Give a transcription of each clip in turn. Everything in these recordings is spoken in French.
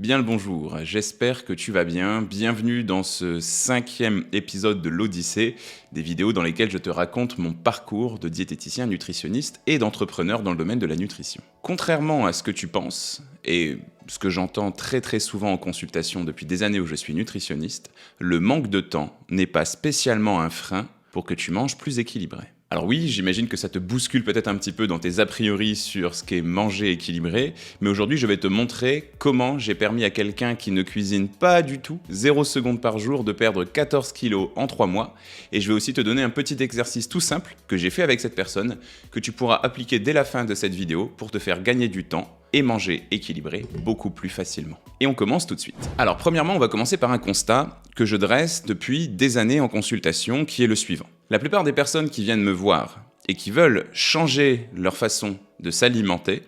bien le bonjour, j'espère que tu vas bien. Bienvenue dans ce 5e épisode de l'Odyssée, des vidéos dans lesquelles je te raconte mon parcours de diététicien nutritionniste et d'entrepreneur dans le domaine de la nutrition. Contrairement à ce que tu penses, et ce que j'entends très souvent en consultation depuis des années où je suis nutritionniste, le manque de temps n'est pas spécialement un frein pour que tu manges plus équilibré. Alors oui, j'imagine que ça te bouscule peut-être un petit peu dans tes a priori sur ce qu'est manger équilibré, mais aujourd'hui je vais te montrer comment j'ai permis à quelqu'un qui ne cuisine pas du tout, 0 secondes par jour, de perdre 14 kilos en 3 mois, et je vais aussi te donner un petit exercice tout simple que j'ai fait avec cette personne, que tu pourras appliquer dès la fin de cette vidéo pour te faire gagner du temps et manger équilibré beaucoup plus facilement. Et on commence tout de suite. Alors premièrement, on va commencer par un constat que je dresse depuis des années en consultation, qui est le suivant. La plupart des personnes qui viennent me voir et qui veulent changer leur façon de s'alimenter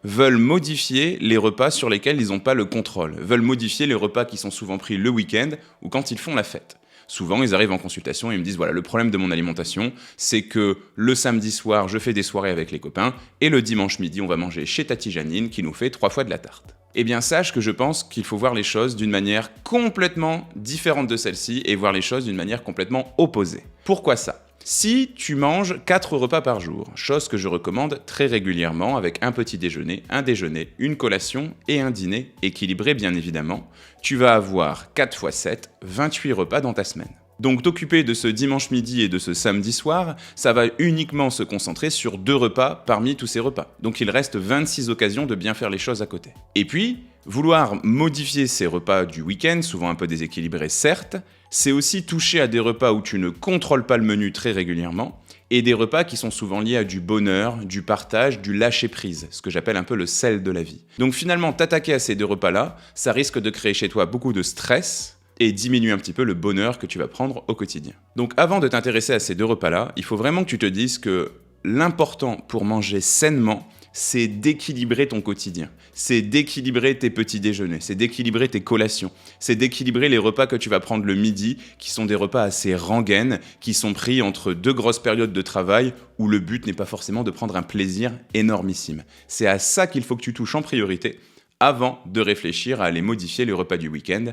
veulent modifier les repas sur lesquels ils n'ont pas le contrôle, veulent modifier les repas qui sont souvent pris le week-end ou quand ils font la fête. Souvent, ils arrivent en consultation et ils me disent « Voilà, le problème de mon alimentation, c'est que le samedi soir, je fais des soirées avec les copains et le dimanche midi, on va manger chez Tati Janine qui nous fait 3 fois de la tarte. » Eh bien, sache que je pense qu'il faut voir les choses d'une manière complètement différente de celle-ci et voir les choses d'une manière complètement opposée. Pourquoi ça ? Si tu manges 4 repas par jour, chose que je recommande très régulièrement avec un petit déjeuner, un déjeuner, une collation et un dîner, équilibré bien évidemment, tu vas avoir 4 x 7, 28 repas dans ta semaine. Donc t'occuper de ce dimanche midi et de ce samedi soir, ça va uniquement se concentrer sur 2 repas parmi tous ces repas. Donc il reste 26 occasions de bien faire les choses à côté. Et puis, vouloir modifier ces repas du week-end, souvent un peu déséquilibrés certes, c'est aussi toucher à des repas où tu ne contrôles pas le menu très régulièrement, et des repas qui sont souvent liés à du bonheur, du partage, du lâcher-prise, ce que j'appelle un peu le sel de la vie. Donc finalement, t'attaquer à ces 2 repas-là, ça risque de créer chez toi beaucoup de stress, et diminuer un petit peu le bonheur que tu vas prendre au quotidien. Donc avant de t'intéresser à ces 2 repas-là, il faut vraiment que tu te dises que l'important pour manger sainement, c'est d'équilibrer ton quotidien, c'est d'équilibrer tes petits déjeuners, c'est d'équilibrer tes collations, c'est d'équilibrer les repas que tu vas prendre le midi, qui sont des repas assez rengaines, qui sont pris entre 2 grosses périodes de travail, où le but n'est pas forcément de prendre un plaisir énormissime. C'est à ça qu'il faut que tu touches en priorité, avant de réfléchir à aller modifier les repas du week-end,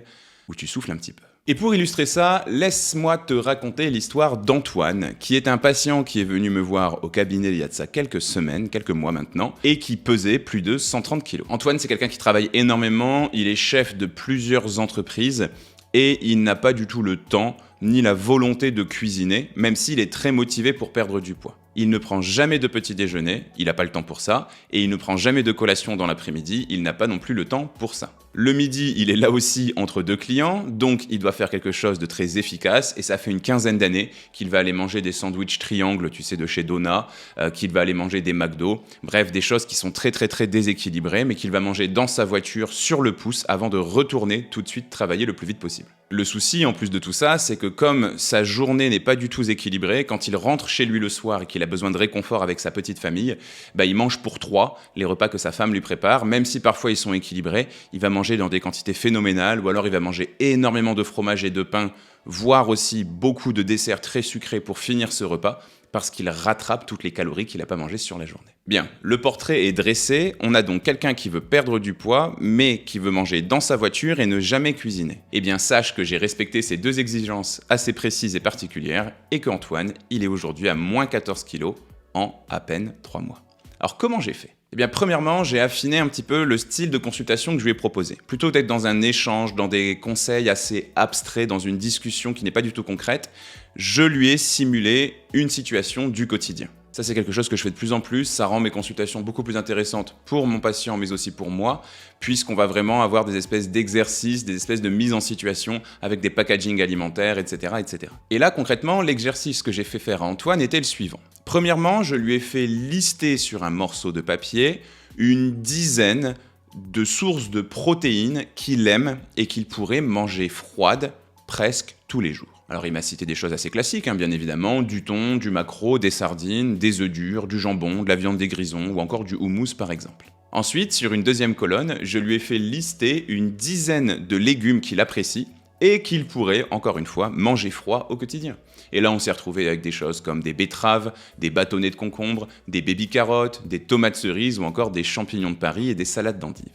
où tu souffles un petit peu. Et pour illustrer ça, laisse-moi te raconter l'histoire d'Antoine, qui est un patient qui est venu me voir au cabinet il y a de ça quelques semaines, quelques mois maintenant, et qui pesait plus de 130 kilos. Antoine, c'est quelqu'un qui travaille énormément, il est chef de plusieurs entreprises, et il n'a pas du tout le temps ni la volonté de cuisiner, même s'il est très motivé pour perdre du poids. Il ne prend jamais de petit déjeuner, il n'a pas le temps pour ça, et il ne prend jamais de collation dans l'après-midi, il n'a pas non plus le temps pour ça. Le midi, il est là aussi entre 2 clients, donc il doit faire quelque chose de très efficace, et ça fait une quinzaine d'années qu'il va aller manger des sandwichs triangles, tu sais, de chez Dona, qu'il va aller manger des McDo, bref, des choses qui sont très déséquilibrées, mais qu'il va manger dans sa voiture sur le pouce avant de retourner tout de suite travailler le plus vite possible. Le souci, en plus de tout ça, c'est que comme sa journée n'est pas du tout équilibrée, quand il rentre chez lui le soir et qu'il a besoin de réconfort avec sa petite famille, il mange pour 3 les repas que sa femme lui prépare, même si parfois ils sont équilibrés, il va manger dans des quantités phénoménales, ou alors il va manger énormément de fromage et de pain, voire aussi beaucoup de desserts très sucrés pour finir ce repas, parce qu'il rattrape toutes les calories qu'il n'a pas mangées sur la journée. Bien, le portrait est dressé, on a donc quelqu'un qui veut perdre du poids, mais qui veut manger dans sa voiture et ne jamais cuisiner. Eh bien, sache que j'ai respecté ces 2 exigences assez précises et particulières, et qu'Antoine, il est aujourd'hui à moins 14 kilos en à peine 3 mois. Alors comment j'ai fait ? Eh bien, premièrement, j'ai affiné un petit peu le style de consultation que je lui ai proposé. Plutôt d'être dans un échange, dans des conseils assez abstraits, dans une discussion qui n'est pas du tout concrète, je lui ai simulé une situation du quotidien. Ça, c'est quelque chose que je fais de plus en plus, ça rend mes consultations beaucoup plus intéressantes pour mon patient, mais aussi pour moi, puisqu'on va vraiment avoir des espèces d'exercices, des espèces de mise en situation avec des packagings alimentaires, etc., etc. Et là, concrètement, l'exercice que j'ai fait faire à Antoine était le suivant. Premièrement, je lui ai fait lister sur un morceau de papier une dizaine de sources de protéines qu'il aime et qu'il pourrait manger froides presque tous les jours. Alors il m'a cité des choses assez classiques, bien évidemment, du thon, du maquereau, des sardines, des œufs durs, du jambon, de la viande des grisons ou encore du houmous par exemple. Ensuite, sur une deuxième colonne, je lui ai fait lister une dizaine de légumes qu'il apprécie et qu'il pourrait, encore une fois, manger froid au quotidien. Et là, on s'est retrouvé avec des choses comme des betteraves, des bâtonnets de concombre, des baby-carottes, des tomates cerises ou encore des champignons de Paris et des salades d'endives.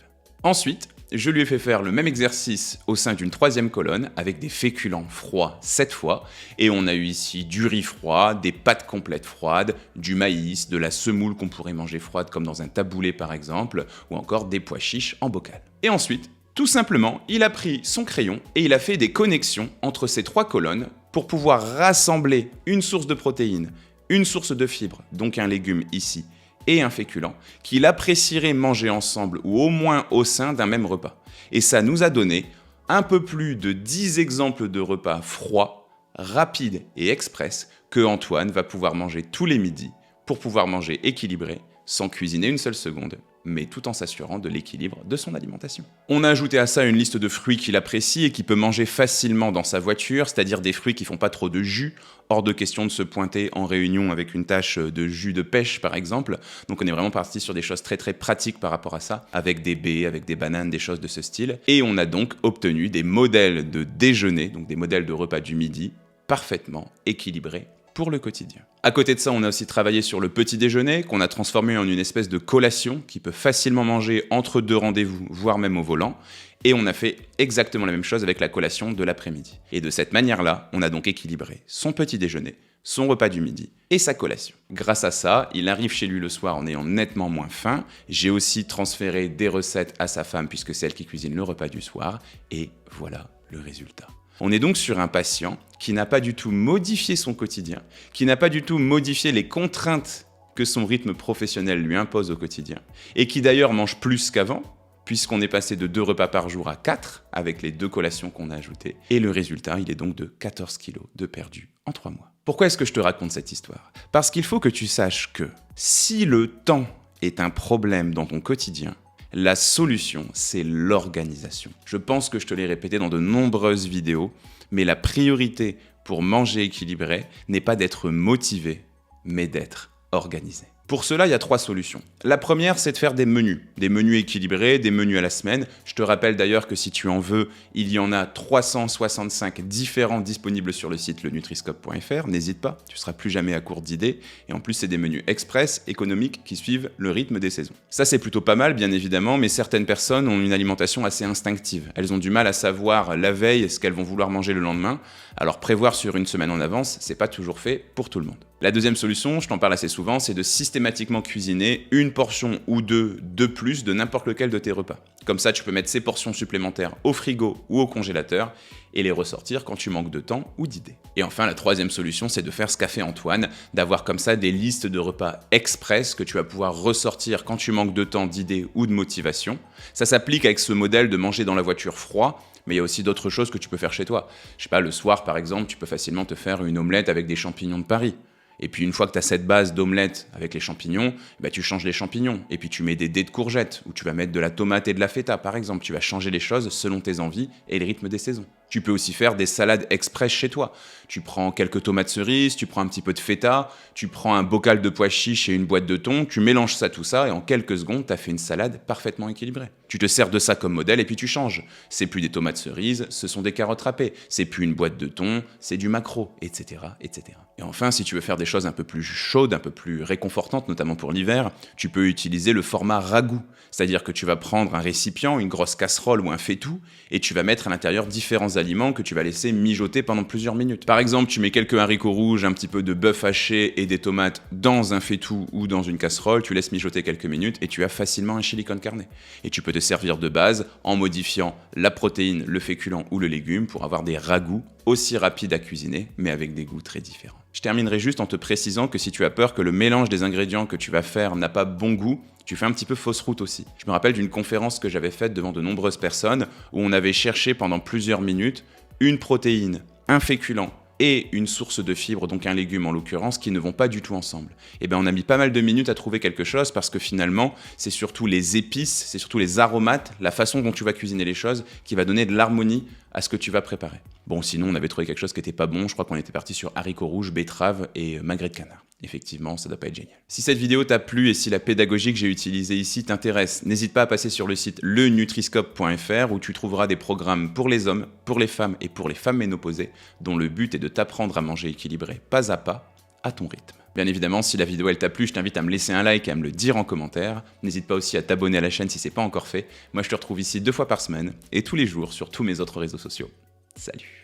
Ensuite, je lui ai fait faire le même exercice au sein d'une troisième colonne avec des féculents froids cette fois, et on a eu ici du riz froid, des pâtes complètes froides, du maïs, de la semoule qu'on pourrait manger froide comme dans un taboulé par exemple, ou encore des pois chiches en bocal. Et ensuite, tout simplement, il a pris son crayon et il a fait des connexions entre ces trois colonnes pour pouvoir rassembler une source de protéines, une source de fibres, donc un légume ici, et un féculent, qu'il apprécierait manger ensemble ou au moins au sein d'un même repas. Et ça nous a donné un peu plus de 10 exemples de repas froids, rapides et express que Antoine va pouvoir manger tous les midis pour pouvoir manger équilibré, sans cuisiner une seule seconde, mais tout en s'assurant de l'équilibre de son alimentation. On a ajouté à ça une liste de fruits qu'il apprécie et qu'il peut manger facilement dans sa voiture, c'est-à-dire des fruits qui font pas trop de jus, hors de question de se pointer en réunion avec une tache de jus de pêche par exemple, donc on est vraiment parti sur des choses très très pratiques par rapport à ça, avec des baies, avec des bananes, des choses de ce style, et on a donc obtenu des modèles de déjeuner, donc des modèles de repas du midi, parfaitement équilibrés pour le quotidien. À côté de ça, on a aussi travaillé sur le petit déjeuner, qu'on a transformé en une espèce de collation qui peut facilement manger entre deux rendez-vous, voire même au volant. Et on a fait exactement la même chose avec la collation de l'après-midi. Et de cette manière-là, on a donc équilibré son petit déjeuner, son repas du midi et sa collation. Grâce à ça, il arrive chez lui le soir en ayant nettement moins faim. J'ai aussi transféré des recettes à sa femme puisque c'est elle qui cuisine le repas du soir. Et voilà le résultat. On est donc sur un patient qui n'a pas du tout modifié son quotidien, qui n'a pas du tout modifié les contraintes que son rythme professionnel lui impose au quotidien, et qui d'ailleurs mange plus qu'avant, puisqu'on est passé de 2 repas par jour à 4, avec les 2 collations qu'on a ajoutées, et le résultat, il est donc de 14 kilos de perdu en 3 mois. Pourquoi est-ce que je te raconte cette histoire ? Parce qu'il faut que tu saches que si le temps est un problème dans ton quotidien, la solution, c'est l'organisation. Je pense que je te l'ai répété dans de nombreuses vidéos, mais la priorité pour manger équilibré n'est pas d'être motivé, mais d'être organisé. Pour cela, il y a 3 solutions. La première, c'est de faire des menus équilibrés, des menus à la semaine. Je te rappelle d'ailleurs que si tu en veux, il y en a 365 différents disponibles sur le site lenutriscope.fr. N'hésite pas, tu seras plus jamais à court d'idées. Et en plus, c'est des menus express, économiques, qui suivent le rythme des saisons. Ça, c'est plutôt pas mal, bien évidemment, mais certaines personnes ont une alimentation assez instinctive. Elles ont du mal à savoir la veille ce qu'elles vont vouloir manger le lendemain. Alors prévoir sur une semaine en avance, c'est pas toujours fait pour tout le monde. La deuxième solution, je t'en parle assez souvent, c'est de systématiquement cuisiner une portion ou deux de plus de n'importe lequel de tes repas. Comme ça, tu peux mettre ces portions supplémentaires au frigo ou au congélateur et les ressortir quand tu manques de temps ou d'idées. Et enfin, la troisième solution, c'est de faire ce qu'a fait Antoine, d'avoir comme ça des listes de repas express que tu vas pouvoir ressortir quand tu manques de temps, d'idées ou de motivation. Ça s'applique avec ce modèle de manger dans la voiture froid, mais il y a aussi d'autres choses que tu peux faire chez toi. Je sais pas, le soir par exemple, tu peux facilement te faire une omelette avec des champignons de Paris. Et puis une fois que tu as cette base d'omelette avec les champignons, bah tu changes les champignons. Et puis tu mets des dés de courgettes, ou tu vas mettre de la tomate et de la feta par exemple. Tu vas changer les choses selon tes envies et le rythme des saisons. Tu peux aussi faire des salades express chez toi. Tu prends quelques tomates cerises, tu prends un petit peu de feta, tu prends un bocal de pois chiches et une boîte de thon, tu mélanges ça tout ça et en quelques secondes, tu as fait une salade parfaitement équilibrée. Tu te sers de ça comme modèle et puis tu changes. C'est plus des tomates cerises, ce sont des carottes râpées. C'est plus une boîte de thon, c'est du maquereau, etc., etc. Et enfin, si tu veux faire des choses un peu plus chaudes, un peu plus réconfortantes, notamment pour l'hiver, tu peux utiliser le format ragoût. C'est-à-dire que tu vas prendre un récipient, une grosse casserole ou un faitout, et tu vas mettre à l'intérieur différents aliments que tu vas laisser mijoter pendant plusieurs minutes. Par exemple, tu mets quelques haricots rouges, un petit peu de bœuf haché et des tomates dans un faitout ou dans une casserole, tu laisses mijoter quelques minutes et tu as facilement un chili con carne. Et tu peux te servir de base en modifiant la protéine, le féculent ou le légume pour avoir des ragoûts aussi rapides à cuisiner, mais avec des goûts très différents. Je terminerai juste en te précisant que si tu as peur que le mélange des ingrédients que tu vas faire n'a pas bon goût, tu fais un petit peu fausse route aussi. Je me rappelle d'une conférence que j'avais faite devant de nombreuses personnes où on avait cherché pendant plusieurs minutes une protéine, un féculent et une source de fibres, donc un légume en l'occurrence, qui ne vont pas du tout ensemble. Et bien on a mis pas mal de minutes à trouver quelque chose parce que finalement, c'est surtout les épices, c'est surtout les aromates, la façon dont tu vas cuisiner les choses qui va donner de l'harmonie à ce que tu vas préparer. Bon, sinon on avait trouvé quelque chose qui était pas bon, je crois qu'on était parti sur haricots rouges, betteraves et magret de canard. Effectivement, ça doit pas être génial. Si cette vidéo t'a plu et si la pédagogie que j'ai utilisée ici t'intéresse, n'hésite pas à passer sur le site lenutriscope.fr où tu trouveras des programmes pour les hommes, pour les femmes et pour les femmes ménopausées dont le but est de t'apprendre à manger équilibré pas à ton rythme. Bien évidemment, si la vidéo elle t'a plu, je t'invite à me laisser un like et à me le dire en commentaire. N'hésite pas aussi à t'abonner à la chaîne si c'est pas encore fait. Moi je te retrouve ici 2 fois par semaine et tous les jours sur tous mes autres réseaux sociaux. Salut!